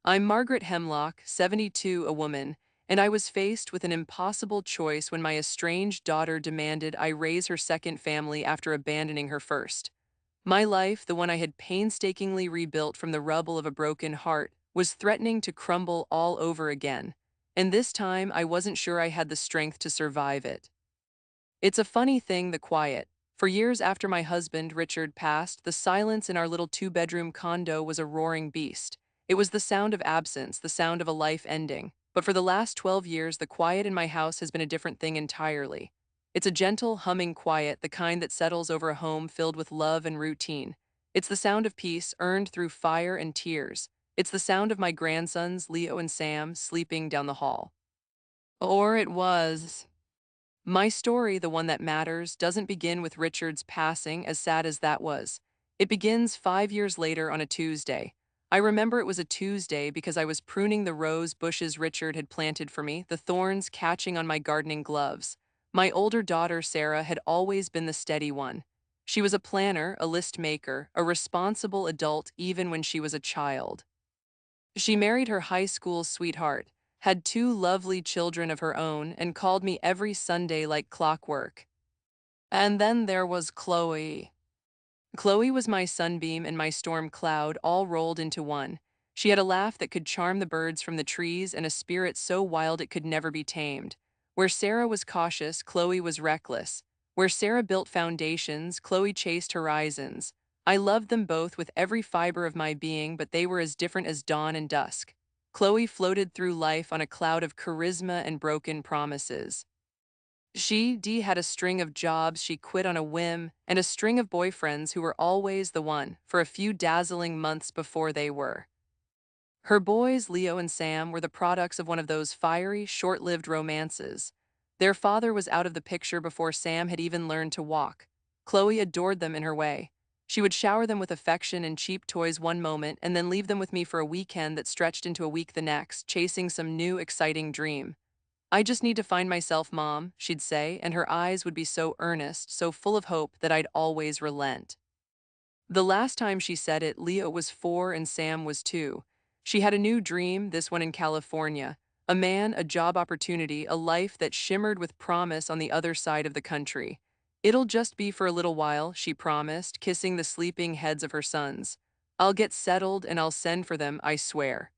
I'm Margaret Hemlock, 72, a woman, and I was faced with an impossible choice when my estranged daughter demanded I raise her second family after abandoning her first. My life, the one I had painstakingly rebuilt from the rubble of a broken heart, was threatening to crumble all over again. And this time, I wasn't sure I had the strength to survive it. It's a funny thing, the quiet. For years after my husband, Richard, passed, the silence in our little two-bedroom condo was a roaring beast. It was the sound of absence, the sound of a life ending. But for the last 12 years, the quiet in my house has been a different thing entirely. It's a gentle, humming quiet, the kind that settles over a home filled with love and routine. It's the sound of peace earned through fire and tears. It's the sound of my grandsons, Leo and Sam, sleeping down the hall. Or it was. My story, the one that matters, doesn't begin with Richard's passing, as sad as that was. It begins 5 years later on a Tuesday. I remember it was a Tuesday because I was pruning the rose bushes Richard had planted for me, the thorns catching on my gardening gloves. My older daughter, Sarah, had always been the steady one. She was a planner, a list maker, a responsible adult even when she was a child. She married her high school sweetheart, had two lovely children of her own, and called me every Sunday like clockwork. And then there was Chloe. Chloe was my sunbeam and my storm cloud all rolled into one. She had a laugh that could charm the birds from the trees and a spirit so wild it could never be tamed. Where Sarah was cautious, Chloe was reckless. Where Sarah built foundations, Chloe chased horizons. I loved them both with every fiber of my being, but they were as different as dawn and dusk. Chloe floated through life on a cloud of charisma and broken promises. Dee had a string of jobs she quit on a whim, and a string of boyfriends who were always the one, for a few dazzling months before they were. Her boys, Leo and Sam, were the products of one of those fiery, short-lived romances. Their father was out of the picture before Sam had even learned to walk. Chloe adored them in her way. She would shower them with affection and cheap toys one moment and then leave them with me for a weekend that stretched into a week the next, chasing some new, exciting dream. "I just need to find myself, Mom," she'd say, and her eyes would be so earnest, so full of hope that I'd always relent. The last time she said it, Leo was 4 and Sam was 2. She had a new dream, this one in California. A man, a job opportunity, a life that shimmered with promise on the other side of the country. "It'll just be for a little while," she promised, kissing the sleeping heads of her sons. "I'll get settled and I'll send for them, I swear."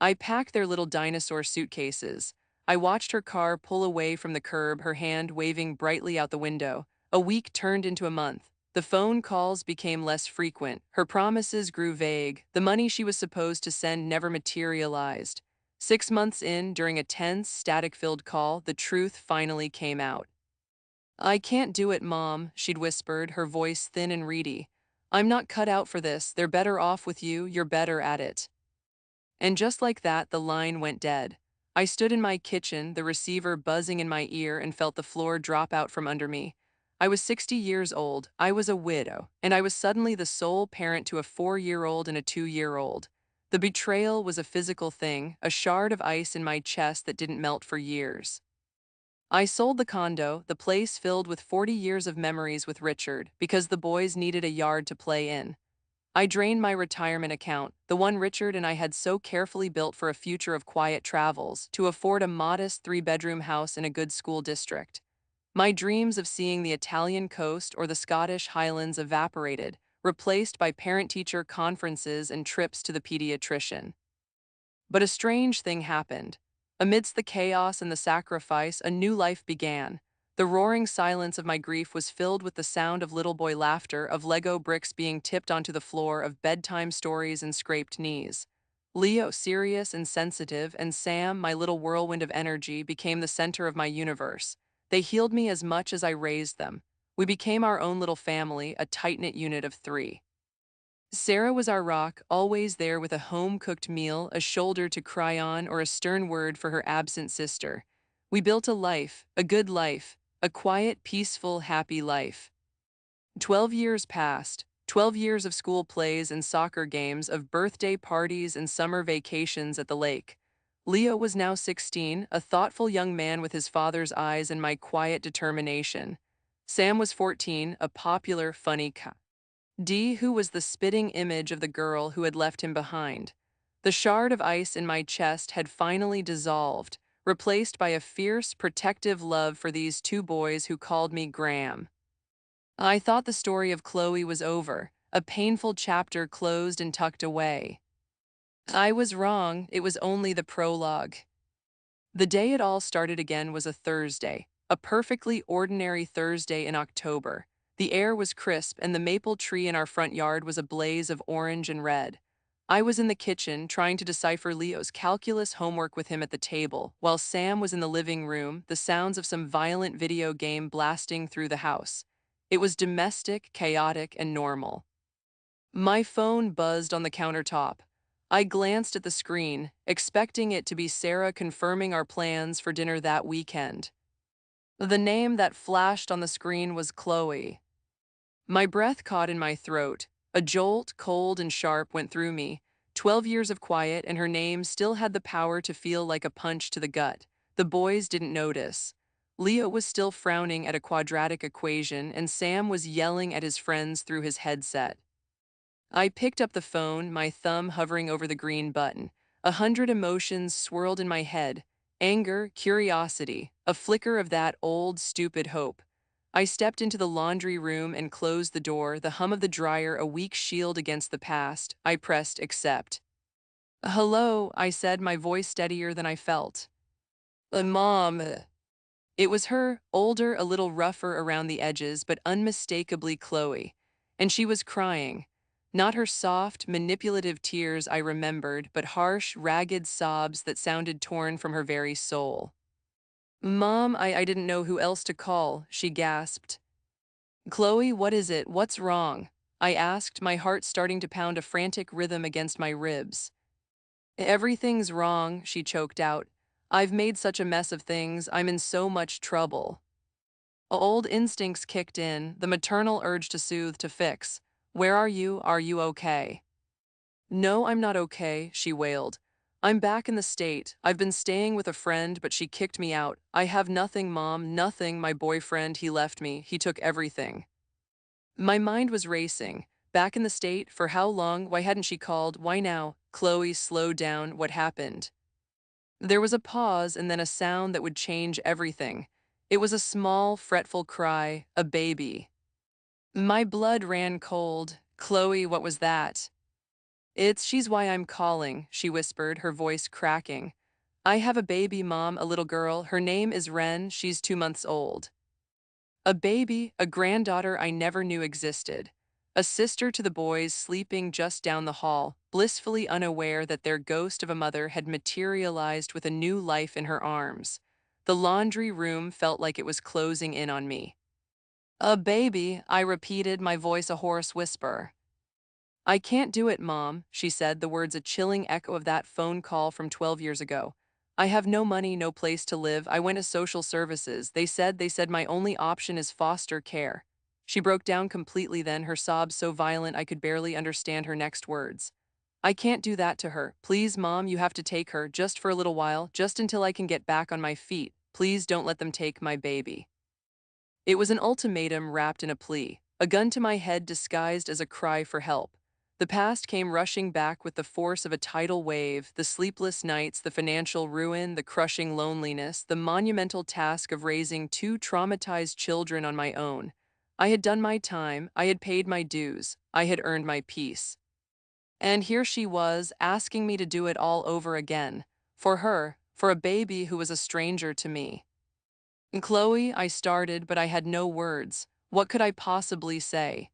I packed their little dinosaur suitcases. I watched her car pull away from the curb, her hand waving brightly out the window. A week turned into a month. The phone calls became less frequent. Her promises grew vague. The money she was supposed to send never materialized. 6 months in, during a tense, static-filled call, the truth finally came out. "I can't do it, Mom," she'd whispered, her voice thin and reedy. "I'm not cut out for this. They're better off with you. You're better at it." And just like that, the line went dead. I stood in my kitchen, the receiver buzzing in my ear, and felt the floor drop out from under me. I was 60 years old, I was a widow, and I was suddenly the sole parent to a 4-year-old and a 2-year-old. The betrayal was a physical thing, a shard of ice in my chest that didn't melt for years. I sold the condo, the place filled with 40 years of memories with Richard, because the boys needed a yard to play in. I drained my retirement account, the one Richard and I had so carefully built for a future of quiet travels, to afford a modest 3-bedroom house in a good school district. My dreams of seeing the Italian coast or the Scottish Highlands evaporated, replaced by parent-teacher conferences and trips to the pediatrician. But a strange thing happened. Amidst the chaos and the sacrifice, a new life began. The roaring silence of my grief was filled with the sound of little boy laughter, of Lego bricks being tipped onto the floor, of bedtime stories and scraped knees. Leo, serious and sensitive, and Sam, my little whirlwind of energy, became the center of my universe. They healed me as much as I raised them. We became our own little family, a tight-knit unit of 3. Sarah was our rock, always there with a home-cooked meal, a shoulder to cry on, or a stern word for her absent sister. We built a life, a good life, a quiet, peaceful, happy life. 12 years passed, 12 years of school plays and soccer games, of birthday parties and summer vacations at the lake. Leo was now 16, a thoughtful young man with his father's eyes and my quiet determination. Sam was 14, a popular, funny Dee, who was the spitting image of the girl who had left him behind. The shard of ice in my chest had finally dissolved, replaced by a fierce, protective love for these two boys who called me Graham. I thought the story of Chloe was over, a painful chapter closed and tucked away. I was wrong, it was only the prologue. The day it all started again was a Thursday, a perfectly ordinary Thursday in October. The air was crisp and the maple tree in our front yard was a blaze of orange and red. I was in the kitchen trying to decipher Leo's calculus homework with him at the table, while Sam was in the living room, the sounds of some violent video game blasting through the house. It was domestic, chaotic, and normal. My phone buzzed on the countertop. I glanced at the screen, expecting it to be Sarah confirming our plans for dinner that weekend. The name that flashed on the screen was Chloe. My breath caught in my throat. A jolt, cold and sharp, went through me. 12 years of quiet, and her name still had the power to feel like a punch to the gut. The boys didn't notice. Leo was still frowning at a quadratic equation, and Sam was yelling at his friends through his headset. I picked up the phone, my thumb hovering over the green button. 100 emotions swirled in my head. Anger, curiosity, a flicker of that old, stupid hope. I stepped into the laundry room and closed the door, the hum of the dryer a weak shield against the past. I pressed accept. "Hello," I said, my voice steadier than I felt. Mom." It was her, older, a little rougher around the edges, but unmistakably Chloe. And she was crying. Not her soft, manipulative tears I remembered, but harsh, ragged sobs that sounded torn from her very soul. "Mom, I didn't know who else to call," she gasped. "Chloe, what is it? What's wrong?" I asked, my heart starting to pound a frantic rhythm against my ribs. "Everything's wrong," she choked out. "I've made such a mess of things, I'm in so much trouble." Old instincts kicked in, the maternal urge to soothe, to fix. "Where are you? Are you okay?" "No, I'm not okay," she wailed. "I'm back in the state. I've been staying with a friend, but she kicked me out. I have nothing, Mom, nothing. My boyfriend, he left me. He took everything." My mind was racing. Back in the state? For how long? Why hadn't she called? Why now? Chloe, slow down. What happened? There was a pause and then a sound that would change everything. It was a small, fretful cry, a baby. My blood ran cold. "Chloe, what was that?" She's why I'm calling," she whispered, her voice cracking. "I have a baby, Mom, a little girl. Her name is Ren. She's 2 months old." A baby, a granddaughter I never knew existed. A sister to the boys sleeping just down the hall, blissfully unaware that their ghost of a mother had materialized with a new life in her arms. The laundry room felt like it was closing in on me. "A baby," I repeated, my voice a hoarse whisper. "I can't do it, Mom," she said, the words a chilling echo of that phone call from 12 years ago. "I have no money, no place to live. I went to social services. They said my only option is foster care." She broke down completely then, her sobs so violent I could barely understand her next words. "I can't do that to her. Please, Mom, you have to take her, just for a little while, just until I can get back on my feet. Please don't let them take my baby." It was an ultimatum wrapped in a plea, a gun to my head disguised as a cry for help. The past came rushing back with the force of a tidal wave, the sleepless nights, the financial ruin, the crushing loneliness, the monumental task of raising two traumatized children on my own. I had done my time, I had paid my dues, I had earned my peace. And here she was, asking me to do it all over again. For her, for a baby who was a stranger to me. "Chloe," I started, but I had no words. What could I possibly say?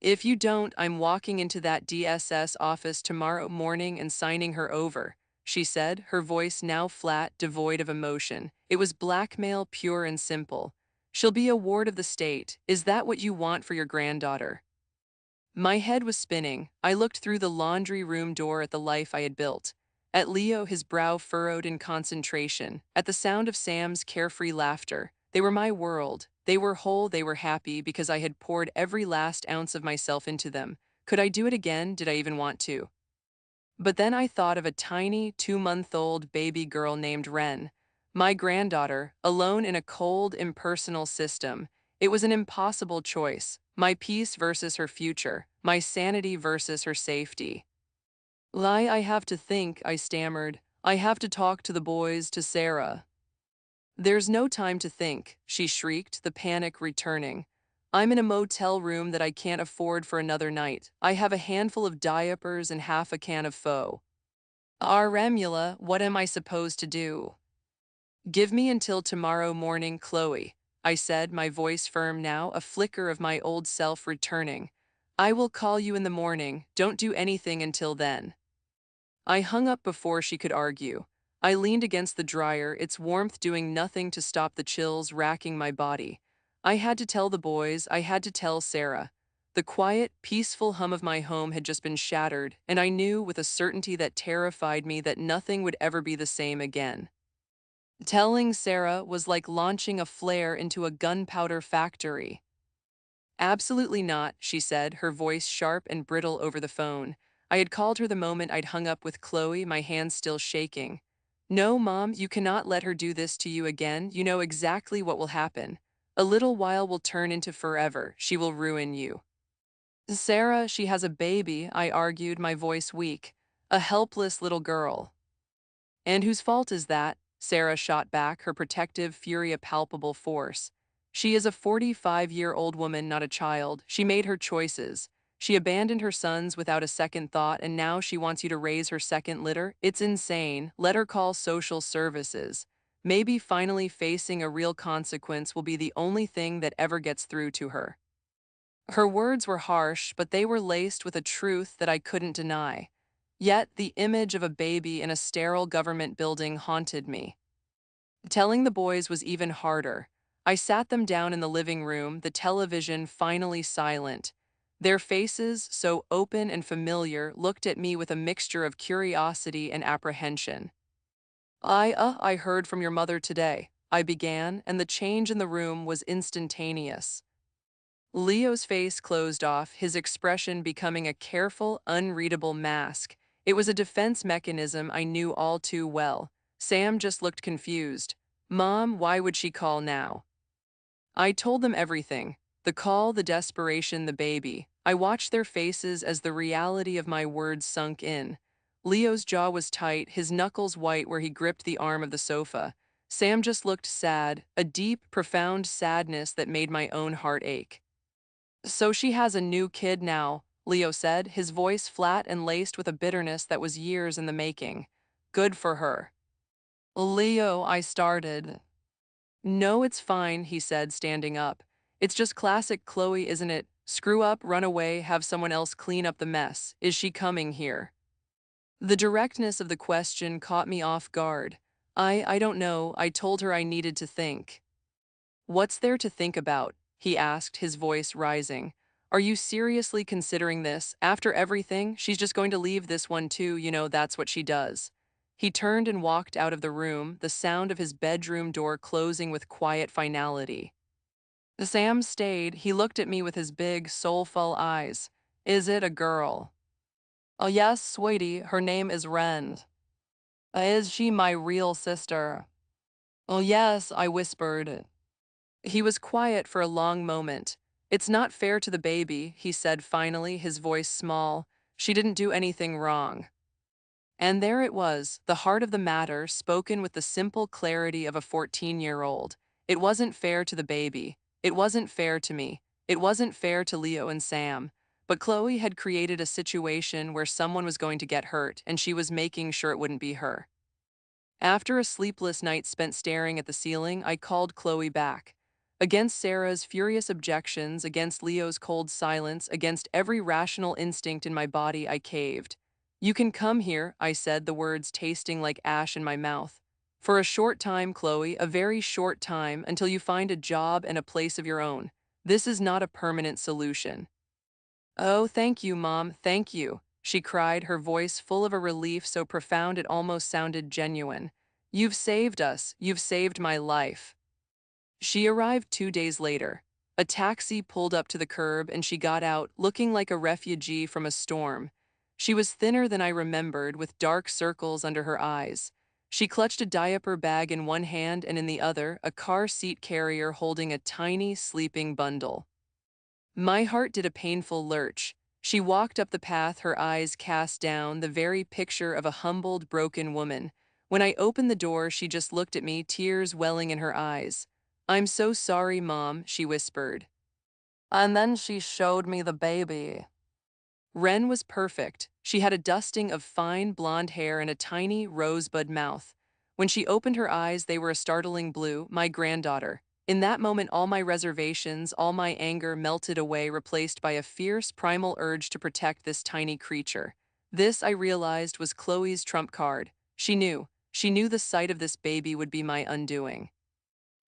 "If you don't, I'm walking into that DSS office tomorrow morning and signing her over," she said, her voice now flat, devoid of emotion. It was blackmail, pure and simple. "She'll be a ward of the state. Is that what you want for your granddaughter?" My head was spinning. I looked through the laundry room door at the life I had built. At Leo, his brow furrowed in concentration. At the sound of Sam's carefree laughter. They were my world. They were whole, they were happy, because I had poured every last ounce of myself into them. Could I do it again? Did I even want to? But then I thought of a tiny, 2-month-old baby girl named Ren. My granddaughter, alone in a cold, impersonal system. It was an impossible choice. My peace versus her future. My sanity versus her safety. I have to think, I stammered. I have to talk to the boys, to Sarah. There's no time to think, she shrieked, the panic returning. I'm in a motel room that I can't afford for another night. I have a handful of diapers and half a can of pho. Remula, what am I supposed to do? Give me until tomorrow morning, Chloe, I said, my voice firm now, a flicker of my old self returning. I will call you in the morning. Don't do anything until then. I hung up before she could argue. I leaned against the dryer, its warmth doing nothing to stop the chills racking my body. I had to tell the boys, I had to tell Sarah. The quiet, peaceful hum of my home had just been shattered, and I knew with a certainty that terrified me that nothing would ever be the same again. Telling Sarah was like launching a flare into a gunpowder factory. Absolutely not, she said, her voice sharp and brittle over the phone. I had called her the moment I'd hung up with Chloe, my hands still shaking. No, Mom, you cannot let her do this to you again. You know exactly what will happen. A little while will turn into forever. She will ruin you. Sarah, she has a baby, I argued, my voice weak. A helpless little girl. And whose fault is that? Sarah shot back, her protective fury a palpable force. She is a 45-year-old woman, not a child. She made her choices. She abandoned her sons without a second thought, and now she wants you to raise her second litter? It's insane. Let her call social services. Maybe finally facing a real consequence will be the only thing that ever gets through to her. Her words were harsh, but they were laced with a truth that I couldn't deny. Yet the image of a baby in a sterile government building haunted me. Telling the boys was even harder. I sat them down in the living room, the television finally silent. Their faces, so open and familiar, looked at me with a mixture of curiosity and apprehension. I heard from your mother today, I began, and the change in the room was instantaneous. Leo's face closed off, his expression becoming a careful, unreadable mask. It was a defense mechanism I knew all too well. Sam just looked confused. Mom, why would she call now? I told them everything. The call, the desperation, the baby. I watched their faces as the reality of my words sunk in. Leo's jaw was tight, his knuckles white where he gripped the arm of the sofa. Sam just looked sad, a deep, profound sadness that made my own heart ache. So she has a new kid now, Leo said, his voice flat and laced with a bitterness that was years in the making. Good for her. Leo, I started. No, it's fine, he said, standing up. It's just classic Chloe, isn't it? Screw up, run away, have someone else clean up the mess. Is she coming here? The directness of the question caught me off guard. I don't know, I told her I needed to think. What's there to think about? He asked, his voice rising. Are you seriously considering this? After everything, she's just going to leave this one too, that's what she does. He turned and walked out of the room, the sound of his bedroom door closing with quiet finality. Sam stayed. He looked at me with his big, soulful eyes. Is it a girl? Oh, yes, sweetie, her name is Ren. Is she my real sister? Oh, yes, I whispered. He was quiet for a long moment. It's not fair to the baby, he said finally, his voice small. She didn't do anything wrong. And there it was, the heart of the matter, spoken with the simple clarity of a 14-year-old. It wasn't fair to the baby. It wasn't fair to me. It wasn't fair to Leo and Sam. But Chloe had created a situation where someone was going to get hurt, and she was making sure it wouldn't be her. After a sleepless night spent staring at the ceiling, I called Chloe back. Against Sarah's furious objections, against Leo's cold silence, against every rational instinct in my body, I caved. You can come here, I said, the words tasting like ash in my mouth. For a short time, Chloe, a very short time, until you find a job and a place of your own. This is not a permanent solution. Oh, thank you, Mom, thank you, she cried, her voice full of a relief so profound it almost sounded genuine. You've saved us, you've saved my life. She arrived 2 days later. A taxi pulled up to the curb and she got out, looking like a refugee from a storm. She was thinner than I remembered, with dark circles under her eyes. She clutched a diaper bag in one hand and in the other, a car seat carrier holding a tiny, sleeping bundle. My heart did a painful lurch. She walked up the path, her eyes cast down, the very picture of a humbled, broken woman. When I opened the door, she just looked at me, tears welling in her eyes. "I'm so sorry, Mom," she whispered. And then she showed me the baby. Wren was perfect. She had a dusting of fine blonde hair and a tiny rosebud mouth. When she opened her eyes, they were a startling blue, my granddaughter. In that moment, all my reservations, all my anger melted away, replaced by a fierce, primal urge to protect this tiny creature. This, I realized, was Chloe's trump card. She knew. She knew the sight of this baby would be my undoing.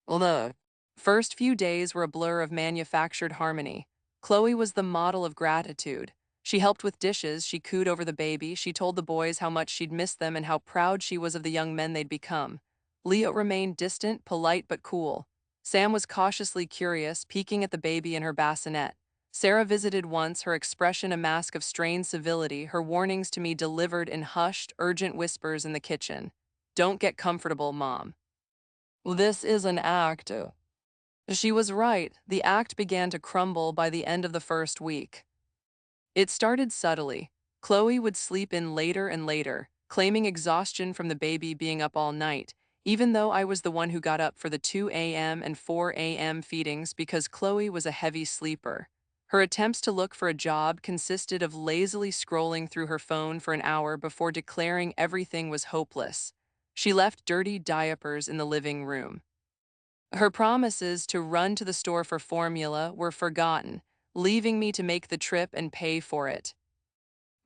The first few days were a blur of manufactured harmony. Chloe was the model of gratitude. She helped with dishes, she cooed over the baby, she told the boys how much she'd missed them and how proud she was of the young men they'd become. Leo remained distant, polite but cool. Sam was cautiously curious, peeking at the baby in her bassinet. Sarah visited once, her expression a mask of strained civility, her warnings to me delivered in hushed, urgent whispers in the kitchen. "Don't get comfortable, Mom. This is an act." She was right. The act began to crumble by the end of the first week. It started subtly. Chloe would sleep in later and later, claiming exhaustion from the baby being up all night, even though I was the one who got up for the 2 a.m. and 4 a.m. feedings because Chloe was a heavy sleeper. Her attempts to look for a job consisted of lazily scrolling through her phone for an hour before declaring everything was hopeless. She left dirty diapers in the living room. Her promises to run to the store for formula were forgotten, leaving me to make the trip and pay for it.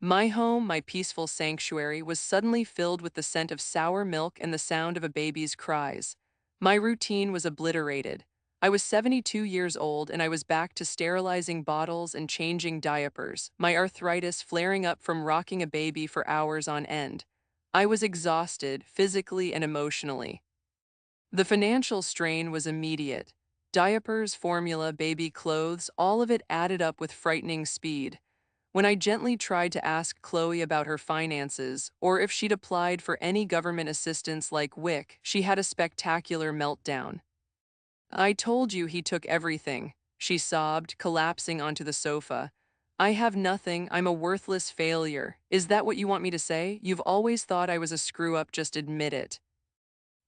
My home, my peaceful sanctuary, was suddenly filled with the scent of sour milk and the sound of a baby's cries. My routine was obliterated. I was 72 years old and I was back to sterilizing bottles and changing diapers, my arthritis flaring up from rocking a baby for hours on end. I was exhausted, physically and emotionally. The financial strain was immediate. Diapers, formula, baby clothes, all of it added up with frightening speed. When I gently tried to ask Chloe about her finances, or if she'd applied for any government assistance like WIC, she had a spectacular meltdown. "I told you he took everything," she sobbed, collapsing onto the sofa. "I have nothing, I'm a worthless failure. Is that what you want me to say? You've always thought I was a screw-up, just admit it."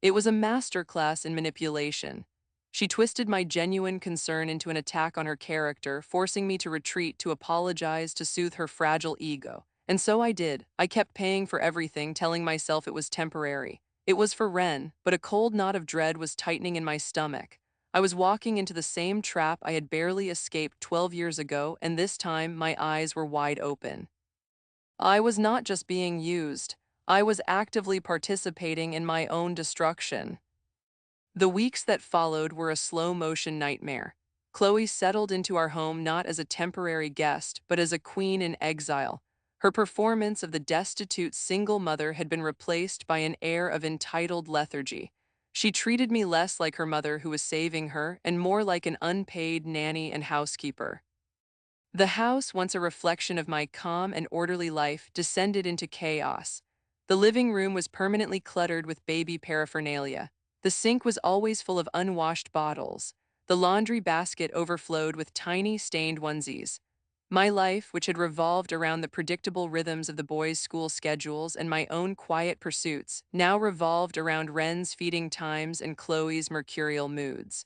It was a masterclass in manipulation. She twisted my genuine concern into an attack on her character, forcing me to retreat, to apologize, to soothe her fragile ego. And so I did. I kept paying for everything, telling myself it was temporary. It was for Ren, but a cold knot of dread was tightening in my stomach. I was walking into the same trap I had barely escaped 12 years ago, and this time my eyes were wide open. I was not just being used. I was actively participating in my own destruction. The weeks that followed were a slow-motion nightmare. Chloe settled into our home not as a temporary guest, but as a queen in exile. Her performance of the destitute single mother had been replaced by an air of entitled lethargy. She treated me less like her mother who was saving her, and more like an unpaid nanny and housekeeper. The house, once a reflection of my calm and orderly life, descended into chaos. The living room was permanently cluttered with baby paraphernalia. The sink was always full of unwashed bottles. The laundry basket overflowed with tiny, stained onesies. My life, which had revolved around the predictable rhythms of the boys' school schedules and my own quiet pursuits, now revolved around Ren's feeding times and Chloe's mercurial moods.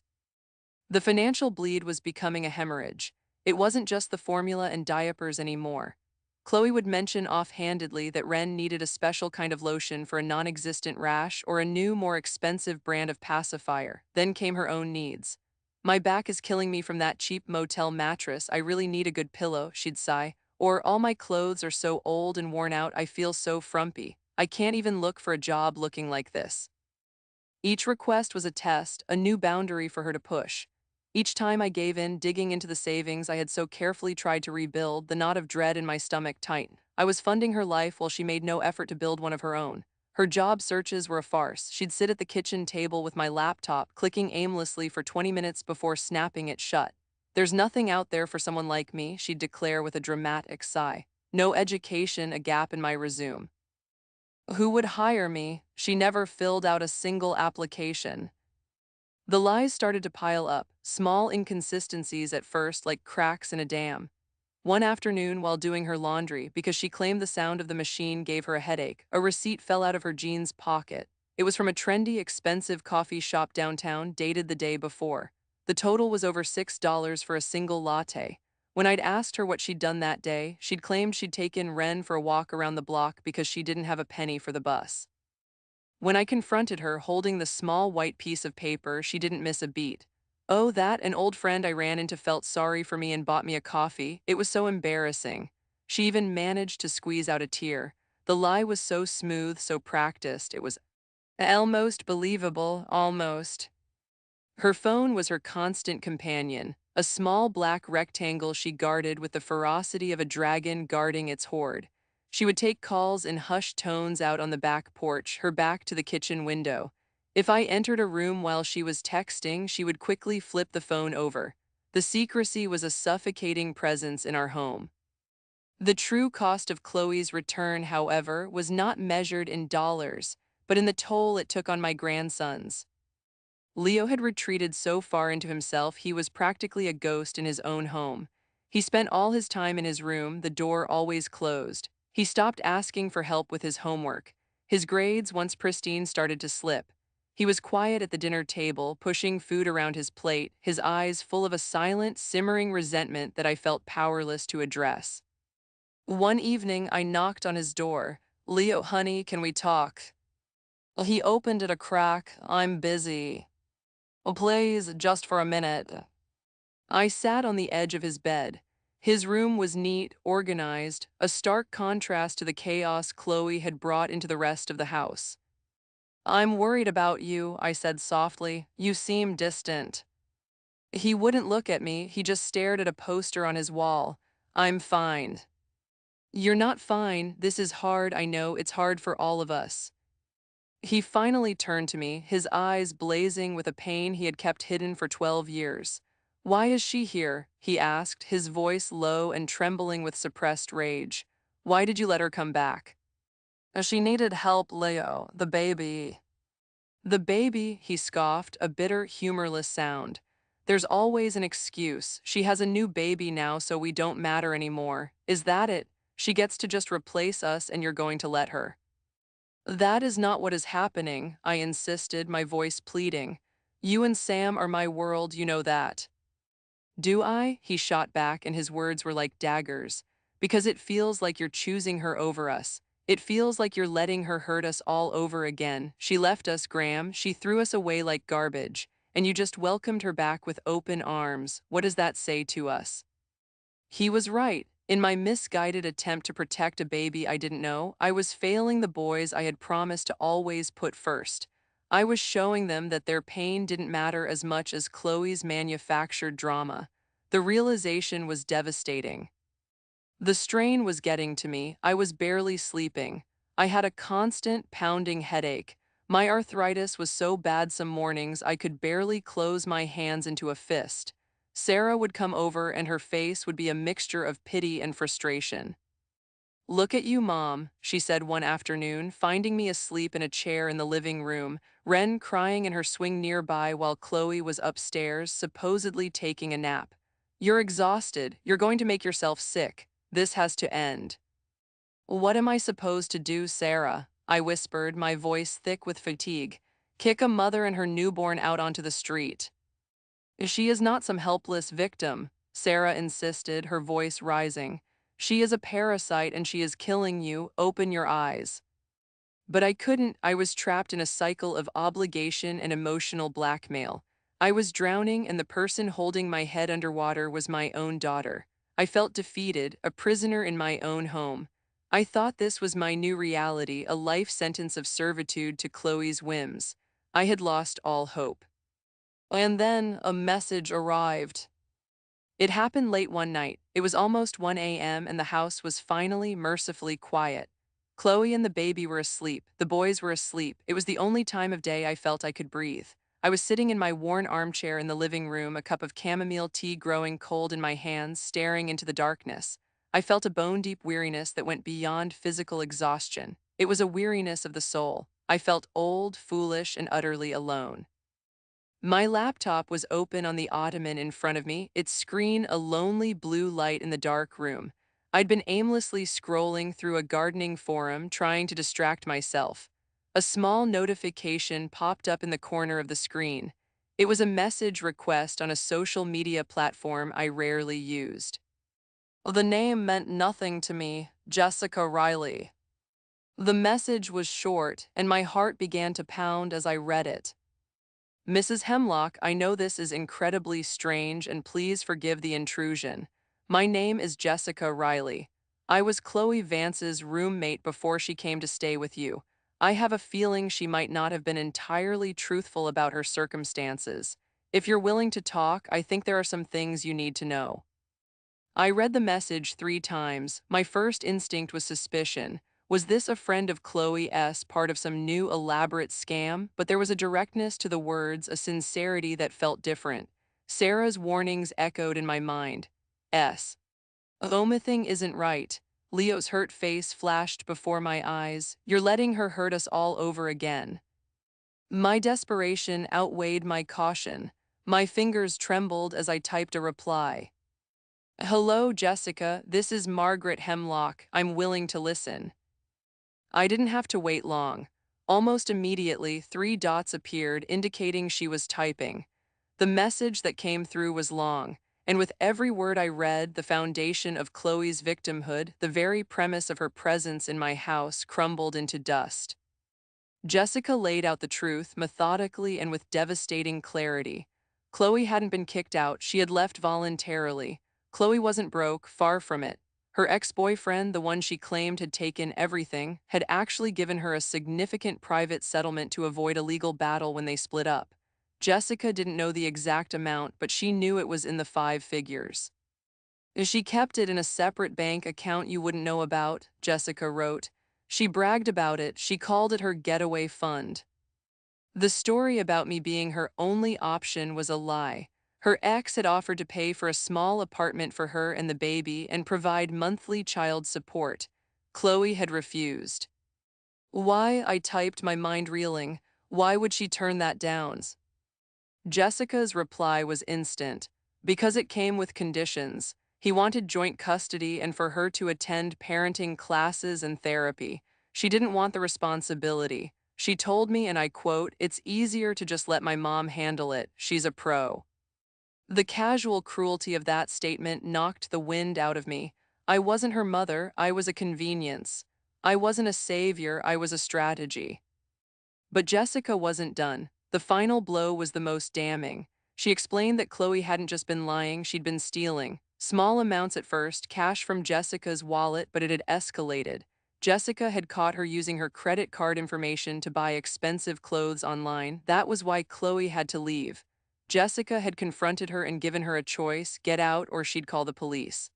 The financial bleed was becoming a hemorrhage. It wasn't just the formula and diapers anymore. Chloe would mention offhandedly that Ren needed a special kind of lotion for a non-existent rash or a new, more expensive brand of pacifier. Then came her own needs. "My back is killing me from that cheap motel mattress. I really need a good pillow," she'd sigh. Or, "All my clothes are so old and worn out, I feel so frumpy. I can't even look for a job looking like this." Each request was a test, a new boundary for her to push. Each time I gave in, digging into the savings I had so carefully tried to rebuild, the knot of dread in my stomach tightened. I was funding her life while she made no effort to build one of her own. Her job searches were a farce. She'd sit at the kitchen table with my laptop, clicking aimlessly for 20 minutes before snapping it shut. "There's nothing out there for someone like me," she'd declare with a dramatic sigh. "No education, a gap in my resume. Who would hire me?" She never filled out a single application. The lies started to pile up, small inconsistencies at first like cracks in a dam. One afternoon, while doing her laundry, because she claimed the sound of the machine gave her a headache, a receipt fell out of her jeans pocket. It was from a trendy, expensive coffee shop downtown, dated the day before. The total was over $6 for a single latte. When I'd asked her what she'd done that day, she'd claimed she'd taken Ren for a walk around the block because she didn't have a penny for the bus. When I confronted her holding the small white piece of paper, she didn't miss a beat. Oh, that an old friend I ran into felt sorry for me and bought me a coffee. It was so embarrassing. She even managed to squeeze out a tear. The lie was so smooth, so practiced. It was almost believable, almost. Her phone was her constant companion, a small black rectangle she guarded with the ferocity of a dragon guarding its hoard. She would take calls in hushed tones out on the back porch, her back to the kitchen window. If I entered a room while she was texting, she would quickly flip the phone over. The secrecy was a suffocating presence in our home. The true cost of Chloe's return, however, was not measured in dollars, but in the toll it took on my grandsons. Leo had retreated so far into himself he was practically a ghost in his own home. He spent all his time in his room, the door always closed. He stopped asking for help with his homework. His grades, once pristine, started to slip. He was quiet at the dinner table, pushing food around his plate, his eyes full of a silent, simmering resentment that I felt powerless to address. One evening, I knocked on his door. "Leo, honey, can we talk?" He opened it a crack. "I'm busy." "Oh, please, just for a minute." I sat on the edge of his bed. His room was neat, organized, a stark contrast to the chaos Chloe had brought into the rest of the house. "I'm worried about you," I said softly. "You seem distant." He wouldn't look at me, he just stared at a poster on his wall. "I'm fine." "You're not fine. This is hard, I know. It's hard for all of us." He finally turned to me, his eyes blazing with a pain he had kept hidden for 12 years. "Why is she here?" he asked, his voice low and trembling with suppressed rage. "Why did you let her come back?" "She needed help, Leo, the baby." "The baby," he scoffed, a bitter, humorless sound. "There's always an excuse. She has a new baby now, so we don't matter anymore. Is that it? She gets to just replace us and you're going to let her." "That is not what is happening," I insisted, my voice pleading. "You and Sam are my world, you know that." "Do I?" he shot back, and his words were like daggers. "Because it feels like you're choosing her over us. It feels like you're letting her hurt us all over again. She left us, Graham. She threw us away like garbage. And you just welcomed her back with open arms. What does that say to us?" He was right. In my misguided attempt to protect a baby I didn't know, I was failing the boys I had promised to always put first. I was showing them that their pain didn't matter as much as Chloe's manufactured drama. The realization was devastating. The strain was getting to me. I was barely sleeping. I had a constant pounding headache. My arthritis was so bad some mornings I could barely close my hands into a fist. Sarah would come over and her face would be a mixture of pity and frustration. "Look at you, Mom," she said one afternoon, finding me asleep in a chair in the living room, Ren crying in her swing nearby while Chloe was upstairs, supposedly taking a nap. "You're exhausted. You're going to make yourself sick. This has to end." "What am I supposed to do, Sarah?" I whispered, my voice thick with fatigue. "Kick a mother and her newborn out onto the street." "She is not some helpless victim," Sarah insisted, her voice rising. "She is a parasite and she is killing you. Open your eyes." But I couldn't. I was trapped in a cycle of obligation and emotional blackmail. I was drowning, and the person holding my head underwater was my own daughter. I felt defeated, a prisoner in my own home. I thought this was my new reality, a life sentence of servitude to Chloe's whims. I had lost all hope. And then a message arrived. It happened late one night. It was almost 1 a.m. and the house was finally, mercifully quiet. Chloe and the baby were asleep. The boys were asleep. It was the only time of day I felt I could breathe. I was sitting in my worn armchair in the living room, a cup of chamomile tea growing cold in my hands, staring into the darkness. I felt a bone-deep weariness that went beyond physical exhaustion. It was a weariness of the soul. I felt old, foolish, and utterly alone. My laptop was open on the ottoman in front of me, its screen a lonely blue light in the dark room. I'd been aimlessly scrolling through a gardening forum trying to distract myself. A small notification popped up in the corner of the screen. It was a message request on a social media platform I rarely used. The name meant nothing to me, Jessica Riley. The message was short, and my heart began to pound as I read it. Mrs. Hemlock, I know this is incredibly strange, and please forgive the intrusion. My name is Jessica Riley. I was Chloe Vance's roommate before she came to stay with you. I have a feeling she might not have been entirely truthful about her circumstances. If you're willing to talk, I think there are some things you need to know. I read the message 3 times. My first instinct was suspicion. Was this a friend of Chloe's, part of some new elaborate scam? But there was a directness to the words, a sincerity that felt different. Sarah's warnings echoed in my mind. S. Omithing isn't right. Leo's hurt face flashed before my eyes. You're letting her hurt us all over again. My desperation outweighed my caution. My fingers trembled as I typed a reply. Hello, Jessica. This is Margaret Hemlock. I'm willing to listen. I didn't have to wait long. Almost immediately, 3 dots appeared indicating she was typing. The message that came through was long, and with every word I read, the foundation of Chloe's victimhood, the very premise of her presence in my house, crumbled into dust. Jessica laid out the truth methodically and with devastating clarity. Chloe hadn't been kicked out, she had left voluntarily. Chloe wasn't broke, far from it. Her ex-boyfriend, the one she claimed had taken everything, had actually given her a significant private settlement to avoid a legal battle when they split up. Jessica didn't know the exact amount, but she knew it was in the 5 figures. She kept it in a separate bank account you wouldn't know about, Jessica wrote. She bragged about it, she called it her getaway fund. The story about me being her only option was a lie. Her ex had offered to pay for a small apartment for her and the baby and provide monthly child support. Chloe had refused. Why, I typed, my mind reeling. Why would she turn that down? Jessica's reply was instant. Because it came with conditions. He wanted joint custody and for her to attend parenting classes and therapy. She didn't want the responsibility. She told me, and I quote, "It's easier to just let my mom handle it. She's a pro." The casual cruelty of that statement knocked the wind out of me. I wasn't her mother, I was a convenience. I wasn't a savior, I was a strategy. But Jessica wasn't done. The final blow was the most damning. She explained that Chloe hadn't just been lying, she'd been stealing. Small amounts at first, cash from Jessica's wallet, but it had escalated. Jessica had caught her using her credit card information to buy expensive clothes online. That was why Chloe had to leave. Jessica had confronted her and given her a choice, get out or she'd call the police.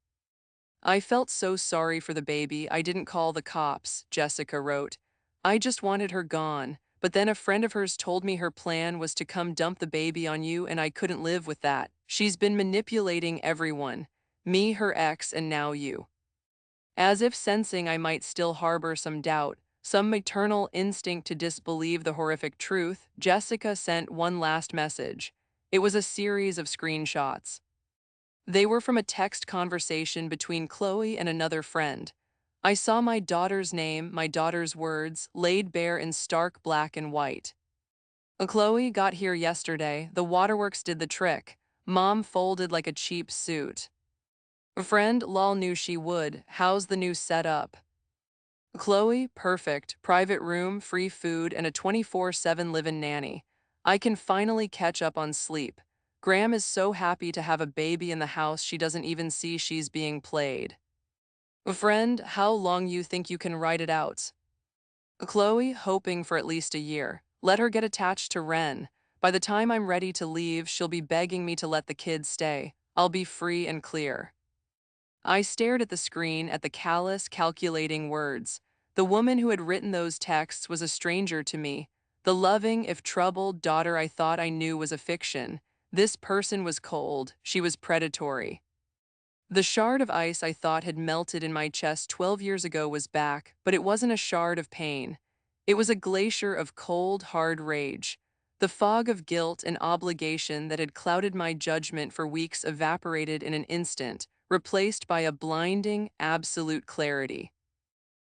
I felt so sorry for the baby, I didn't call the cops, Jessica wrote. I just wanted her gone. But then a friend of hers told me her plan was to come dump the baby on you, and I couldn't live with that. She's been manipulating everyone. Me, her ex, and now you. As if sensing I might still harbor some doubt, some maternal instinct to disbelieve the horrific truth, Jessica sent one last message. It was a series of screenshots. They were from a text conversation between Chloe and another friend. I saw my daughter's name, my daughter's words, laid bare in stark black and white. Chloe got here yesterday. The waterworks did the trick. Mom folded like a cheap suit. A friend, lol, knew she would. How's the new setup? Chloe, perfect. Private room, free food, and a 24/7 live-in nanny. I can finally catch up on sleep. Graham is so happy to have a baby in the house she doesn't even see she's being played. Friend, how long you think you can ride it out? Chloe, hoping for at least a year. Let her get attached to Ren. By the time I'm ready to leave, she'll be begging me to let the kids stay. I'll be free and clear. I stared at the screen, at the callous, calculating words. The woman who had written those texts was a stranger to me. The loving, if troubled, daughter I thought I knew was a fiction. This person was cold, she was predatory. The shard of ice I thought had melted in my chest 12 years ago was back, but it wasn't a shard of pain. It was a glacier of cold, hard rage. The fog of guilt and obligation that had clouded my judgment for weeks evaporated in an instant, replaced by a blinding, absolute clarity.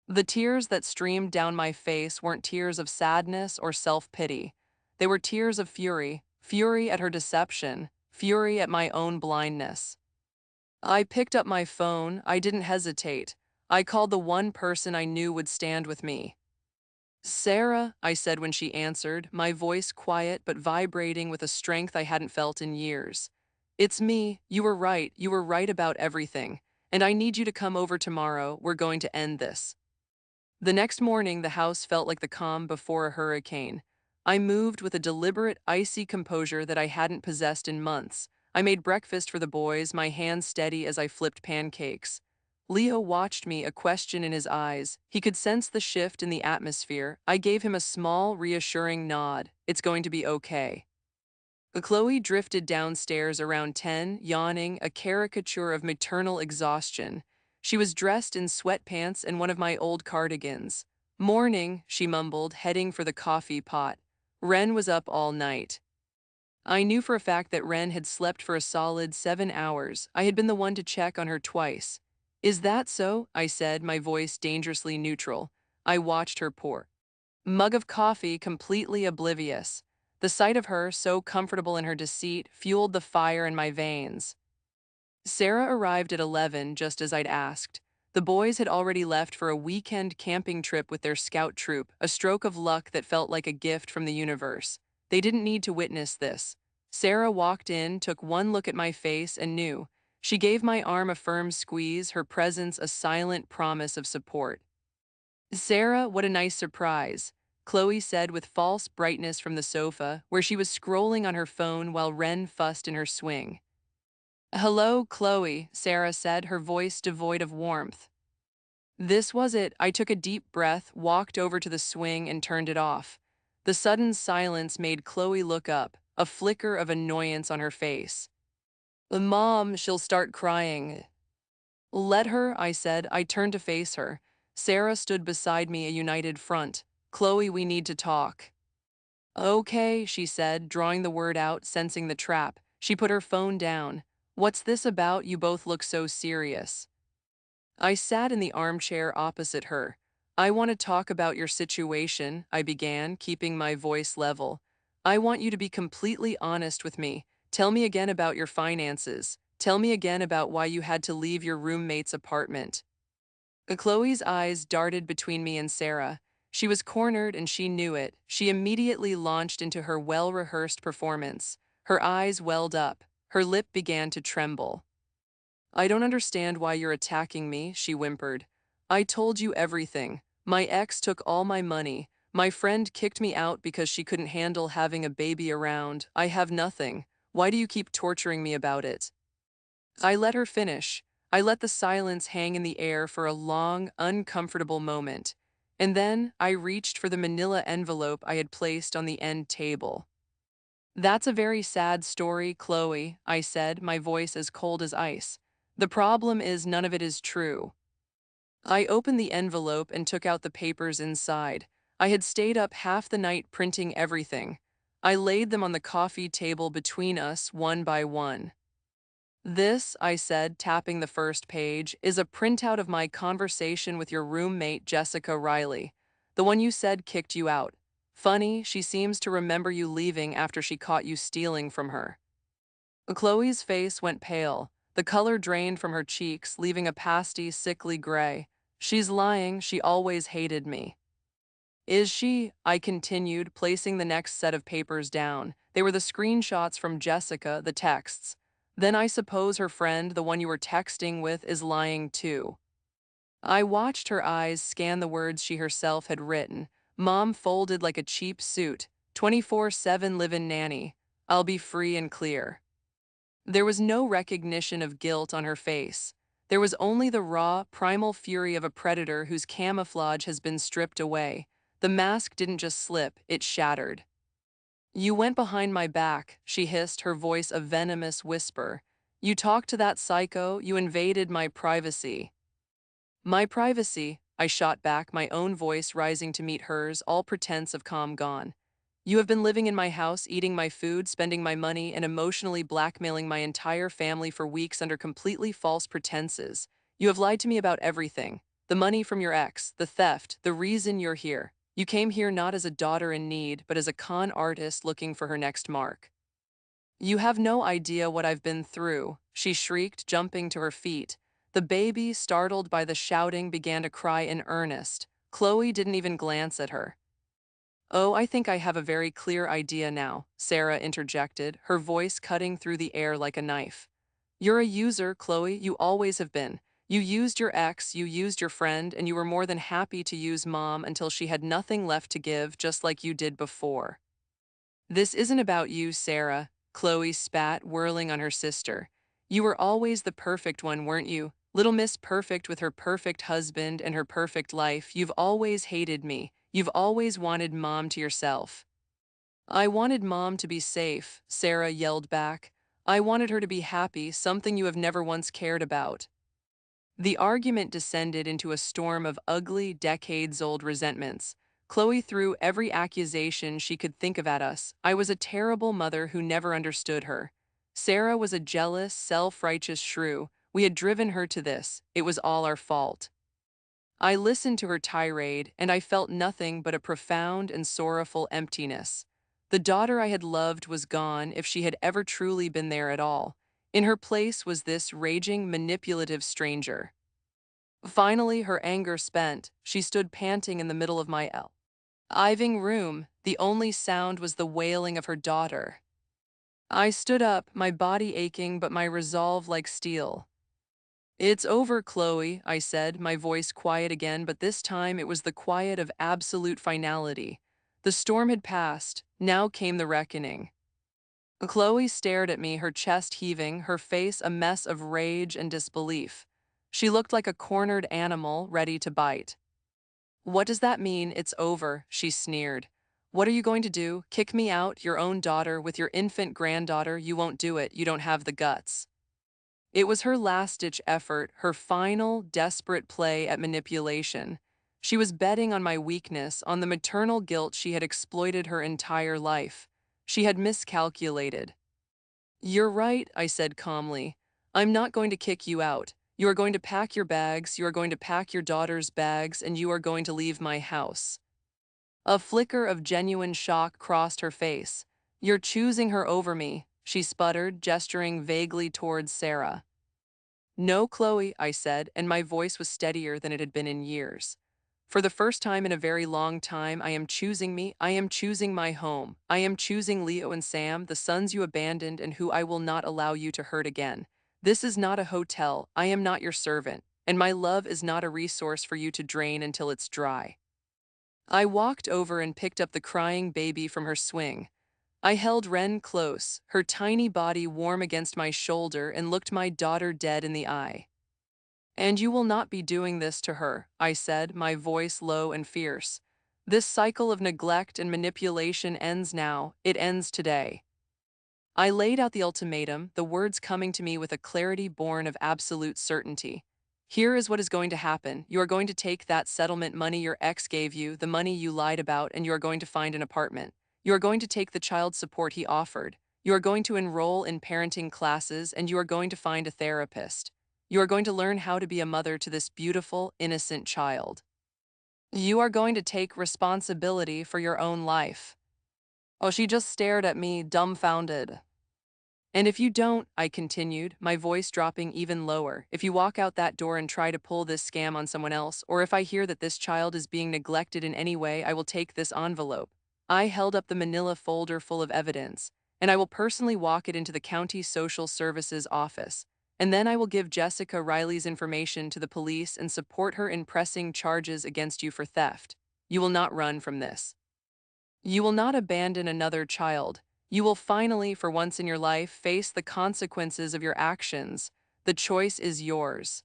The tears that streamed down my face weren't tears of sadness or self-pity. They were tears of fury, fury at her deception, fury at my own blindness. I picked up my phone. I didn't hesitate. I called the one person I knew would stand with me. "Sarah," I said when she answered, my voice quiet but vibrating with a strength I hadn't felt in years. "It's me. You were right. You were right about everything. And I need you to come over tomorrow. We're going to end this." The next morning, the house felt like the calm before a hurricane. I moved with a deliberate, icy composure that I hadn't possessed in months. I made breakfast for the boys, my hands steady as I flipped pancakes. Leo watched me, a question in his eyes. He could sense the shift in the atmosphere. I gave him a small, reassuring nod. "It's going to be okay." Chloe drifted downstairs around 10, yawning, a caricature of maternal exhaustion. She was dressed in sweatpants and one of my old cardigans. "Morning," she mumbled, heading for the coffee pot. Ren was up all night. I knew for a fact that Ren had slept for a solid 7 hours. I had been the one to check on her twice. "Is that so?" I said, my voice dangerously neutral. I watched her pour mug of coffee, completely oblivious. The sight of her, so comfortable in her deceit, fueled the fire in my veins. Sarah arrived at 11, just as I'd asked. The boys had already left for a weekend camping trip with their scout troop, a stroke of luck that felt like a gift from the universe. They didn't need to witness this. Sarah walked in, took one look at my face, and knew. She gave my arm a firm squeeze, her presence a silent promise of support. "Sarah, what a nice surprise," Chloe said with false brightness from the sofa, where she was scrolling on her phone while Ren fussed in her swing. "Hello, Chloe," Sarah said, her voice devoid of warmth. This was it. I took a deep breath, walked over to the swing, and turned it off. The sudden silence made Chloe look up, a flicker of annoyance on her face. "Mom, she'll start crying." "Let her," I said. I turned to face her. Sarah stood beside me, a united front. "Chloe, we need to talk." "Okay," she said, drawing the word out, sensing the trap. She put her phone down. "What's this about? You both look so serious." I sat in the armchair opposite her. "I want to talk about your situation," I began, keeping my voice level. "I want you to be completely honest with me. Tell me again about your finances. Tell me again about why you had to leave your roommate's apartment." Chloe's eyes darted between me and Sarah. She was cornered and she knew it. She immediately launched into her well-rehearsed performance. Her eyes welled up. Her lip began to tremble. "I don't understand why you're attacking me," she whimpered. "I told you everything. My ex took all my money. My friend kicked me out because she couldn't handle having a baby around. I have nothing. Why do you keep torturing me about it?" I let her finish. I let the silence hang in the air for a long, uncomfortable moment. And then I reached for the manila envelope I had placed on the end table. "That's a very sad story, Chloe," I said, my voice as cold as ice. "The problem is none of it is true." I opened the envelope and took out the papers inside. I had stayed up half the night printing everything. I laid them on the coffee table between us, one by one. "This," I said, tapping the first page, "is a printout of my conversation with your roommate, Jessica Riley, the one you said kicked you out. Funny, she seems to remember you leaving after she caught you stealing from her." Chloe's face went pale. The color drained from her cheeks, leaving a pasty, sickly gray. "She's lying. She always hated me." "Is she?" I continued, placing the next set of papers down. They were the screenshots from Jessica, the texts. "Then I suppose her friend, the one you were texting with, is lying too." I watched her eyes scan the words she herself had written. "Mom folded like a cheap suit. 24/7 live-in nanny. I'll be free and clear." There was no recognition of guilt on her face. There was only the raw, primal fury of a predator whose camouflage has been stripped away. The mask didn't just slip, it shattered. "You went behind my back," she hissed, her voice a venomous whisper. "You talked to that psycho, you invaded my privacy." "My privacy," I shot back, my own voice rising to meet hers, all pretense of calm gone. You have been living in my house, eating my food, spending my money, and emotionally blackmailing my entire family for weeks under completely false pretenses. You have lied to me about everything. The money from your ex, the theft, the reason you're here. You came here not as a daughter in need, but as a con artist looking for her next mark. You have no idea what I've been through, she shrieked, jumping to her feet. The baby, startled by the shouting, began to cry in earnest. Chloe didn't even glance at her. Oh, I think I have a very clear idea now, Sarah interjected, her voice cutting through the air like a knife. You're a user, Chloe, you always have been. You used your ex, you used your friend, and you were more than happy to use mom until she had nothing left to give, just like you did before. This isn't about you, Sarah, Chloe spat, whirling on her sister. You were always the perfect one, weren't you? Little Miss Perfect with her perfect husband and her perfect life. You've always hated me. You've always wanted mom to yourself. I wanted mom to be safe, Sarah yelled back. I wanted her to be happy, something you have never once cared about. The argument descended into a storm of ugly, decades-old resentments. Chloe threw every accusation she could think of at us. I was a terrible mother who never understood her. Sarah was a jealous, self-righteous shrew. We had driven her to this. It was all our fault. I listened to her tirade, and I felt nothing but a profound and sorrowful emptiness. The daughter I had loved was gone, if she had ever truly been there at all. In her place was this raging, manipulative stranger. Finally, her anger spent, she stood panting in the middle of my living room. The only sound was the wailing of her daughter. I stood up, my body aching but my resolve like steel. It's over, Chloe, I said, my voice quiet again, but this time it was the quiet of absolute finality. The storm had passed, now came the reckoning. Chloe stared at me, her chest heaving, her face a mess of rage and disbelief. She looked like a cornered animal ready to bite. What does that mean, it's over? She sneered. What are you going to do? Kick me out, your own daughter, with your infant granddaughter? You won't do it, you don't have the guts. It was her last-ditch effort, her final, desperate play at manipulation. She was betting on my weakness, on the maternal guilt she had exploited her entire life. She had miscalculated. You're right, I said calmly. I'm not going to kick you out. You are going to pack your bags, you are going to pack your daughter's bags, and you are going to leave my house. A flicker of genuine shock crossed her face. You're choosing her over me, she sputtered, gesturing vaguely towards Sarah. No, Chloe, I said, and my voice was steadier than it had been in years. For the first time in a very long time, I am choosing me, I am choosing my home. I am choosing Leo and Sam, the sons you abandoned and who I will not allow you to hurt again. This is not a hotel, I am not your servant, and my love is not a resource for you to drain until it's dry. I walked over and picked up the crying baby from her swing. I held Wren close, her tiny body warm against my shoulder, and looked my daughter dead in the eye. And you will not be doing this to her, I said, my voice low and fierce. This cycle of neglect and manipulation ends now, it ends today. I laid out the ultimatum, the words coming to me with a clarity born of absolute certainty. Here is what is going to happen. You are going to take that settlement money your ex gave you, the money you lied about, and you are going to find an apartment. You are going to take the child support he offered. You are going to enroll in parenting classes, and you are going to find a therapist. You are going to learn how to be a mother to this beautiful, innocent child. You are going to take responsibility for your own life. Oh, she just stared at me, dumbfounded. And if you don't, I continued, my voice dropping even lower, if you walk out that door and try to pull this scam on someone else, or if I hear that this child is being neglected in any way, I will take this envelope. I held up the manila folder full of evidence, and I will personally walk it into the county social services office. And then I will give Jessica Riley's information to the police and support her in pressing charges against you for theft. You will not run from this. You will not abandon another child. You will finally, for once in your life, face the consequences of your actions. The choice is yours.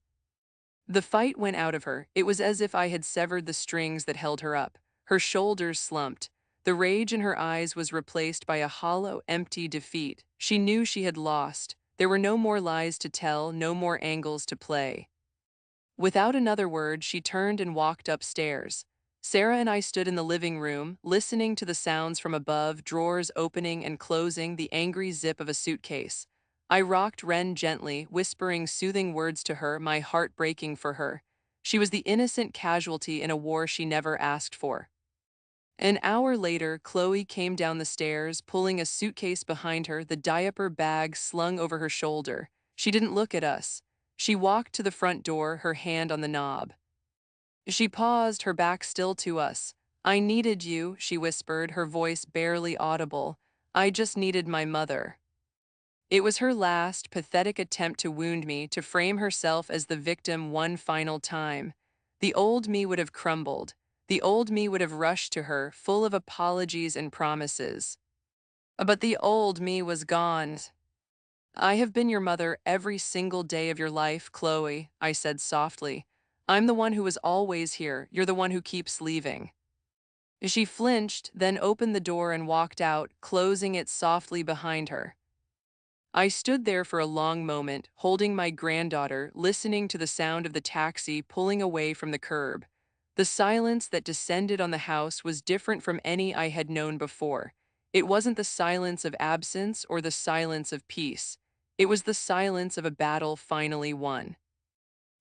The fight went out of her. It was as if I had severed the strings that held her up. Her shoulders slumped. The rage in her eyes was replaced by a hollow, empty defeat. She knew she had lost. There were no more lies to tell, no more angles to play. Without another word, she turned and walked upstairs. Sarah and I stood in the living room, listening to the sounds from above, drawers opening and closing, the angry zip of a suitcase. I rocked Ren gently, whispering soothing words to her, my heart breaking for her. She was the innocent casualty in a war she never asked for. An hour later, Chloe came down the stairs, pulling a suitcase behind her, the diaper bag slung over her shoulder. She didn't look at us. She walked to the front door, her hand on the knob. She paused, her back still to us. "I needed you," she whispered, her voice barely audible. "I just needed my mother." It was her last, pathetic attempt to wound me, to frame herself as the victim one final time. The old me would have crumbled. The old me would have rushed to her, full of apologies and promises. But the old me was gone. "I have been your mother every single day of your life, Chloe," I said softly. "I'm the one who is always here. You're the one who keeps leaving." She flinched, then opened the door and walked out, closing it softly behind her. I stood there for a long moment, holding my granddaughter, listening to the sound of the taxi pulling away from the curb. The silence that descended on the house was different from any I had known before. It wasn't the silence of absence or the silence of peace. It was the silence of a battle finally won.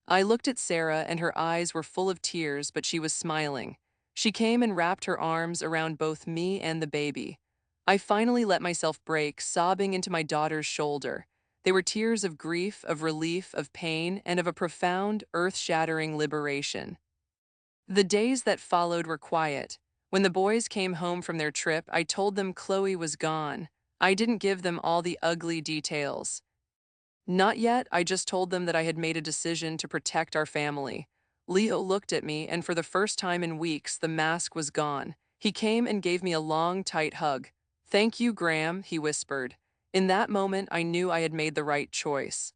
I looked at Sarah and her eyes were full of tears, but she was smiling. She came and wrapped her arms around both me and the baby. I finally let myself break, sobbing into my daughter's shoulder. They were tears of grief, of relief, of pain, and of a profound, earth-shattering liberation. The days that followed were quiet. When the boys came home from their trip, I told them Chloe was gone. I didn't give them all the ugly details. Not yet, I just told them that I had made a decision to protect our family. Leo looked at me, and for the first time in weeks, the mask was gone. He came and gave me a long, tight hug. "Thank you, Graham," he whispered. In that moment, I knew I had made the right choice.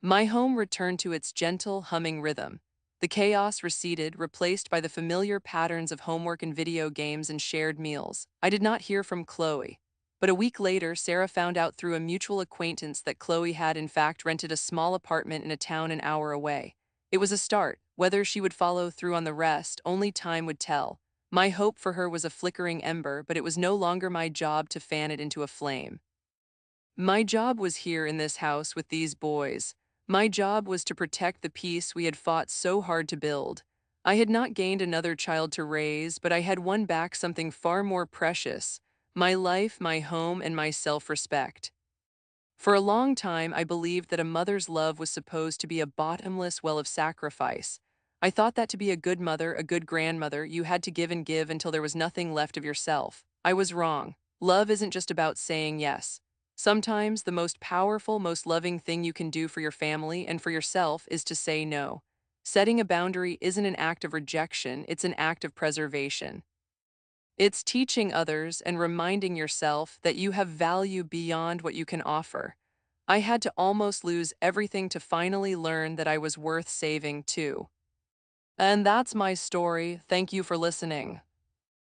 My home returned to its gentle, humming rhythm. The chaos receded, replaced by the familiar patterns of homework and video games and shared meals. I did not hear from Chloe. But a week later, Sarah found out through a mutual acquaintance that Chloe had, in fact, rented a small apartment in a town an hour away. It was a start. Whether she would follow through on the rest, only time would tell. My hope for her was a flickering ember, but it was no longer my job to fan it into a flame. My job was here in this house with these boys. My job was to protect the peace we had fought so hard to build. I had not gained another child to raise, but I had won back something far more precious: my life, my home, and my self-respect. For a long time, I believed that a mother's love was supposed to be a bottomless well of sacrifice. I thought that to be a good mother, a good grandmother, you had to give and give until there was nothing left of yourself. I was wrong. Love isn't just about saying yes. Sometimes the most powerful, most loving thing you can do for your family and for yourself is to say no. Setting a boundary isn't an act of rejection, it's an act of preservation. It's teaching others and reminding yourself that you have value beyond what you can offer. I had to almost lose everything to finally learn that I was worth saving too. And that's my story. Thank you for listening.